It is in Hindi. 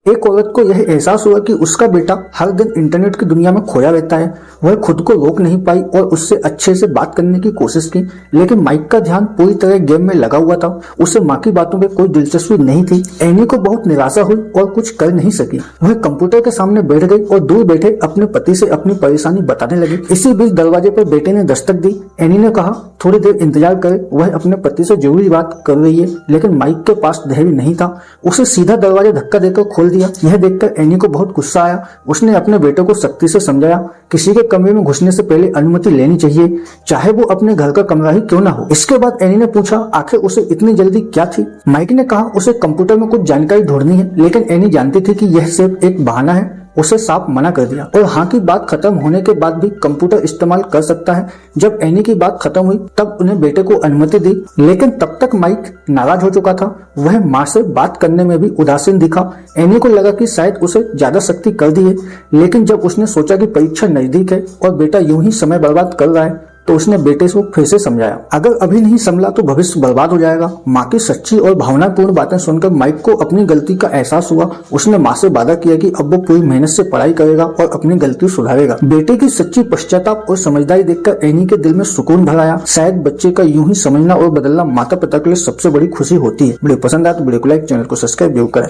एक औरत को यह एहसास हुआ कि उसका बेटा हर दिन इंटरनेट की दुनिया में खोया रहता है। वह खुद को रोक नहीं पाई और उससे अच्छे से बात करने की कोशिश की, लेकिन माइक का ध्यान पूरी तरह गेम में लगा हुआ था। उसे माँ की बातों में कोई दिलचस्पी नहीं थी। एनी को बहुत निराशा हुई और कुछ कर नहीं सकी। वह कंप्यूटर के सामने बैठ गई और दूर बैठे अपने पति से अपनी परेशानी बताने लगी। इसी बीच दरवाजे पर बेटे ने दस्तक दी। एनी ने कहा, थोड़ी देर इंतजार करे, वह अपने पति से जरूरी बात कर रही है। लेकिन माइक के पास धैर्य नहीं था। उसे सीधा दरवाजा धक्का देकर खोल दिया। यह देखकर एनी को बहुत गुस्सा आया। उसने अपने बेटे को सख्ती से समझाया, किसी के कमरे में घुसने से पहले अनुमति लेनी चाहिए, चाहे वो अपने घर का कमरा ही क्यों ना हो। इसके बाद एनी ने पूछा, आखिर उसे इतनी जल्दी क्या थी। माइक ने कहा, उसे कंप्यूटर में कुछ जानकारी ढूंढनी है, लेकिन एनी जानती थी कि यह सिर्फ एक बहाना है। उसे साफ मना कर दिया और हाँ की बात खत्म होने के बाद भी कंप्यूटर इस्तेमाल कर सकता है। जब एनी की बात खत्म हुई तब उन्हें बेटे को अनुमति दी, लेकिन तब तक माइक नाराज हो चुका था। वह माँ से बात करने में भी उदासीन दिखा। एनी को लगा कि शायद उसे ज्यादा सख्ती कर दी है, लेकिन जब उसने सोचा कि परीक्षा नजदीक है और बेटा यूं ही समय बर्बाद कर रहा है तो उसने बेटे को फिर से समझाया, अगर अभी नहीं संभला तो भविष्य बर्बाद हो जाएगा। माँ की सच्ची और भावनापूर्ण बातें सुनकर माइक को अपनी गलती का एहसास हुआ। उसने माँ से वादा किया कि अब वो पूरी मेहनत से पढ़ाई करेगा और अपनी गलती सुधारेगा। बेटे की सच्ची पश्चाताप और समझदारी देखकर एनी के दिल में सुकून भर आया। शायद बच्चे का यूं ही समझना और बदलना माता पिता के लिए सबसे बड़ी खुशी होती है। वीडियो पसंद आए तो वीडियो को लाइक, चैनल को सब्सक्राइब जरूर करें।